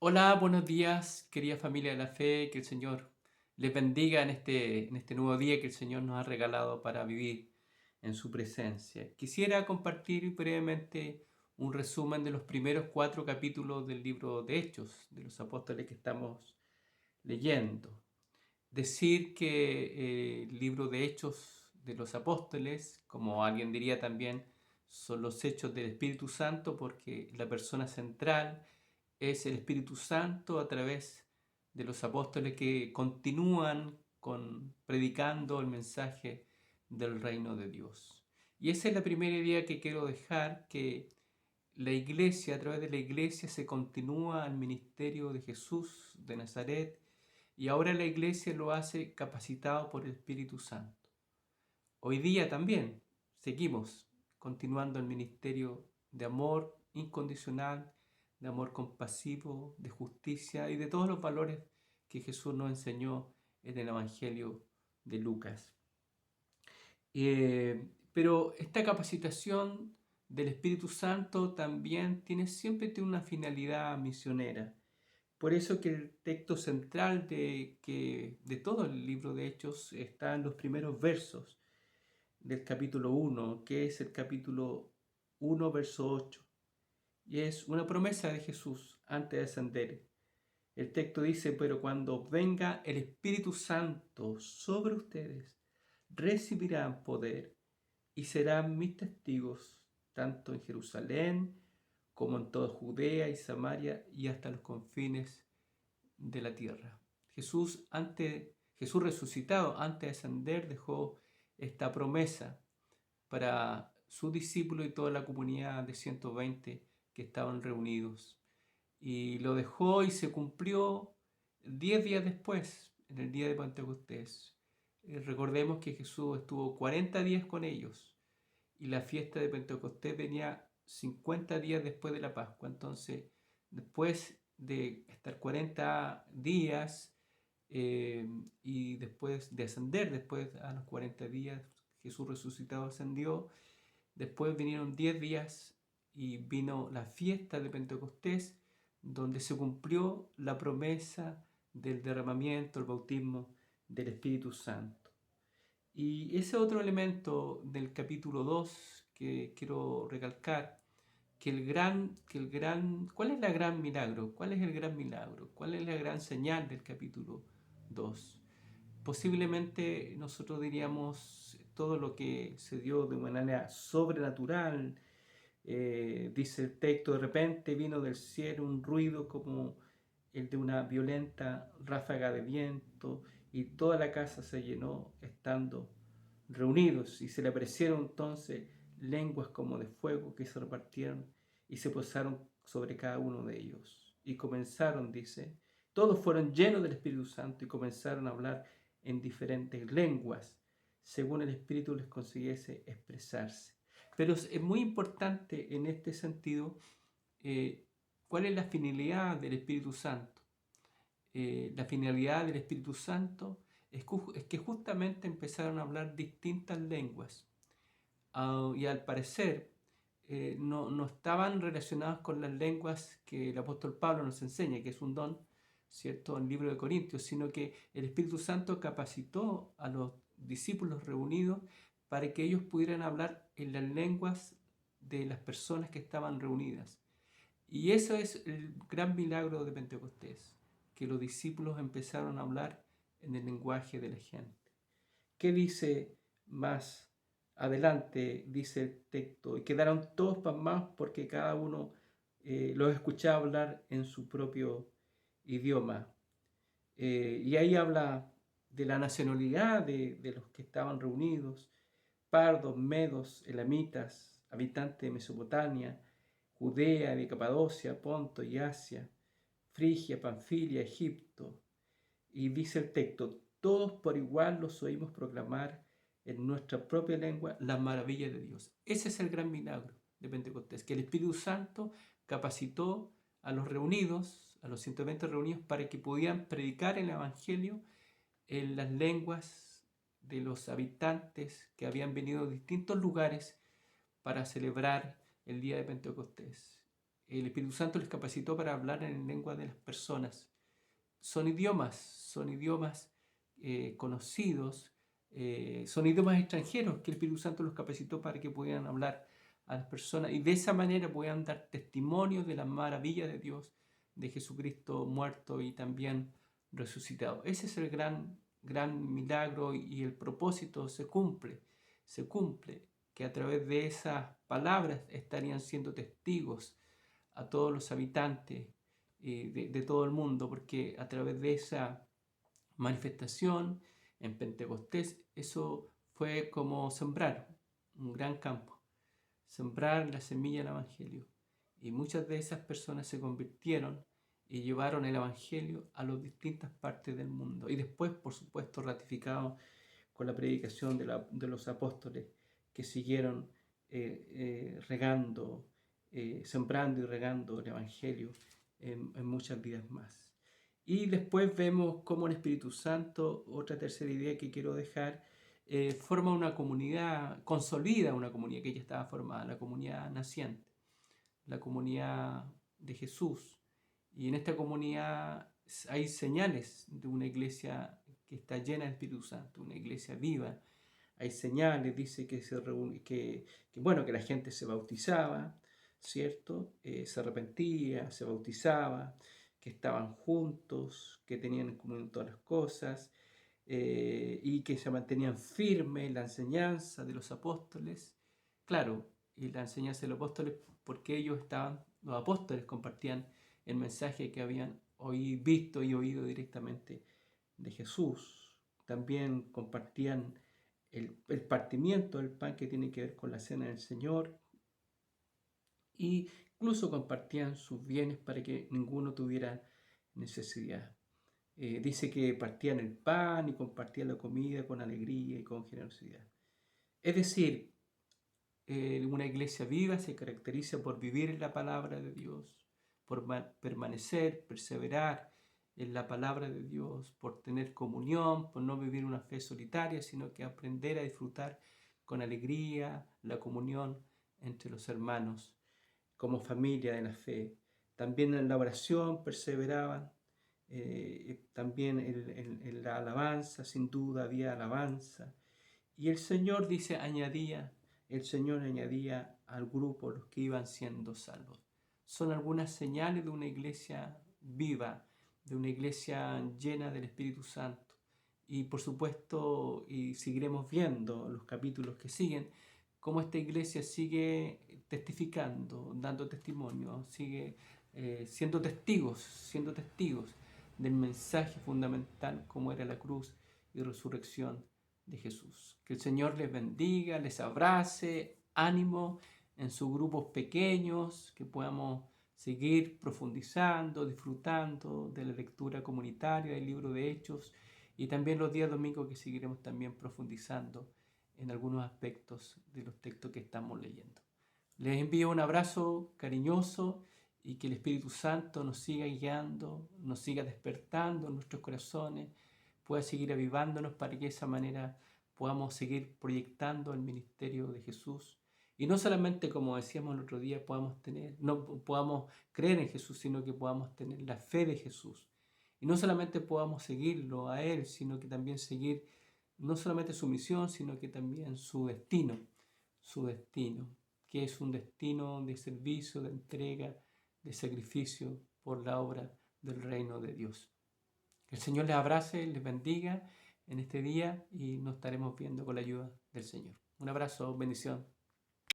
Hola, buenos días, querida familia de la fe, que el Señor les bendiga en este nuevo día que el Señor nos ha regalado para vivir en su presencia. Quisiera compartir brevemente un resumen de los primeros 4 capítulos del libro de Hechos, de los apóstoles que estamos leyendo. Decir que el libro de Hechos de los apóstoles, como alguien diría también, son los hechos del Espíritu Santo porque la persona central es el Espíritu Santo a través de los apóstoles que continúan predicando el mensaje del reino de Dios. Y esa es la primera idea que quiero dejar, que la iglesia, a través de la iglesia se continúa el ministerio de Jesús de Nazaret y ahora la iglesia lo hace capacitado por el Espíritu Santo. Hoy día también seguimos continuando el ministerio de amor incondicional, de amor compasivo, de justicia y de todos los valores que Jesús nos enseñó en el Evangelio de Lucas. Pero esta capacitación del Espíritu Santo también siempre tiene una finalidad misionera. Por eso que el texto central de todo el libro de Hechos está en los primeros versos del capítulo 1, que es el capítulo 1, verso 8. Y es una promesa de Jesús antes de ascender. El texto dice, pero cuando venga el Espíritu Santo sobre ustedes, recibirán poder y serán mis testigos, tanto en Jerusalén como en toda Judea y Samaria y hasta los confines de la tierra. Jesús resucitado, antes de ascender, dejó esta promesa para sus discípulos y toda la comunidad de 120 que estaban reunidos. Y lo dejó y se cumplió 10 días después, en el día de Pentecostés. Recordemos que Jesús estuvo 40 días con ellos y la fiesta de Pentecostés venía 50 días después de la Pascua. Entonces, después de estar 40 días y después de ascender, después a los 40 días, Jesús resucitado ascendió. Después vinieron 10 días y vino la fiesta de Pentecostés, donde se cumplió la promesa del derramamiento, el bautismo del Espíritu Santo. Y ese otro elemento del capítulo 2 que quiero recalcar, ¿cuál es la gran milagro? ¿Cuál es el gran milagro? ¿Cuál es la gran señal del capítulo 2? Posiblemente nosotros diríamos todo lo que se dio de manera sobrenatural. Dice el texto, de repente vino del cielo un ruido como el de una violenta ráfaga de viento y toda la casa se llenó estando reunidos y se le aparecieron entonces lenguas como de fuego que se repartieron y se posaron sobre cada uno de ellos. Y comenzaron, dice, todos fueron llenos del Espíritu Santo y comenzaron a hablar en diferentes lenguas, según el Espíritu les consiguiese expresarse. Pero es muy importante en este sentido cuál es la finalidad del Espíritu Santo. La finalidad del Espíritu Santo es que justamente empezaron a hablar distintas lenguas. Y al parecer no estaban relacionadas con las lenguas que el apóstol Pablo nos enseña, que es un don, ¿cierto?, en el libro de Corintios, sino que el Espíritu Santo capacitó a los discípulos reunidos para que ellos pudieran hablar en las lenguas de las personas que estaban reunidas. Y eso es el gran milagro de Pentecostés, que los discípulos empezaron a hablar en el lenguaje de la gente. ¿Qué dice más adelante? Dice el texto, y quedaron todos pasmados porque cada uno los escuchaba hablar en su propio idioma. Y ahí habla de la nacionalidad de los que estaban reunidos, pardos, medos, elamitas, habitantes de Mesopotamia, Judea, de Capadocia, Ponto y Asia, Frigia, Panfilia, Egipto. Y dice el texto, todos por igual los oímos proclamar en nuestra propia lengua las maravillas de Dios. Ese es el gran milagro de Pentecostés, que el Espíritu Santo capacitó a los reunidos, a los 120 reunidos, para que pudieran predicar el Evangelio en las lenguas de los habitantes que habían venido de distintos lugares para celebrar el día de Pentecostés. el Espíritu Santo les capacitó para hablar en lengua de las personas. Son idiomas conocidos, son idiomas extranjeros que el Espíritu Santo los capacitó para que pudieran hablar a las personas y de esa manera puedan dar testimonio de la maravilla de Dios, de Jesucristo muerto y también resucitado. Ese es el gran milagro y el propósito se cumple, que a través de esas palabras estarían siendo testigos a todos los habitantes de todo el mundo, porque a través de esa manifestación en Pentecostés, eso fue como sembrar un gran campo, sembrar la semilla del Evangelio. Y muchas de esas personas se convirtieron y llevaron el Evangelio a las distintas partes del mundo. Y después, por supuesto, ratificado con la predicación de los apóstoles que siguieron regando, sembrando y regando el Evangelio en muchas vidas más. Y después vemos cómo el Espíritu Santo, otra tercera idea que quiero dejar, forma una comunidad, consolida una comunidad que ya estaba formada, la comunidad naciente, la comunidad de Jesús. Y en esta comunidad hay señales de una iglesia que está llena del Espíritu Santo, una iglesia viva. Hay señales, dice que que la gente se bautizaba, ¿cierto? Se arrepentía, se bautizaba, que estaban juntos, que tenían en común todas las cosas, y que se mantenían firmes en la enseñanza de los apóstoles. Claro, y la enseñanza de los apóstoles, porque los apóstoles compartían el mensaje que habían visto y oído directamente de Jesús. También compartían el partimiento del pan, que tiene que ver con la cena del Señor, e incluso compartían sus bienes para que ninguno tuviera necesidad. Dice que partían el pan y compartían la comida con alegría y con generosidad. Es decir, una iglesia viva se caracteriza por vivir en la palabra de Dios, por permanecer, perseverar en la palabra de Dios, por tener comunión, por no vivir una fe solitaria, sino que aprender a disfrutar con alegría la comunión entre los hermanos, como familia de la fe. También en la oración perseveraban, también en la alabanza, sin duda había alabanza. Y el Señor añadía al grupo los que iban siendo salvos. Son algunas señales de una iglesia viva, de una iglesia llena del Espíritu Santo. Y por supuesto, y seguiremos viendo los capítulos que siguen, cómo esta iglesia sigue testificando, dando testimonio, sigue siendo testigos del mensaje fundamental como era la cruz y resurrección de Jesús. Que el Señor les bendiga, les abrace, ánimo en sus grupos pequeños, que podamos seguir profundizando, disfrutando de la lectura comunitaria del libro de Hechos y también los días domingos que seguiremos también profundizando en algunos aspectos de los textos que estamos leyendo. Les envío un abrazo cariñoso y que el Espíritu Santo nos siga guiando, nos siga despertando en nuestros corazones, pueda seguir avivándonos para que de esa manera podamos seguir proyectando el ministerio de Jesús. Y no solamente, como decíamos el otro día, podamos creer en Jesús, sino que podamos tener la fe de Jesús. Y no solamente podamos seguirlo a Él, sino que también seguir no solamente su misión, sino que también su destino, que es un destino de servicio, de entrega, de sacrificio por la obra del reino de Dios. Que el Señor les abrace, les bendiga en este día y nos estaremos viendo con la ayuda del Señor. Un abrazo, bendición.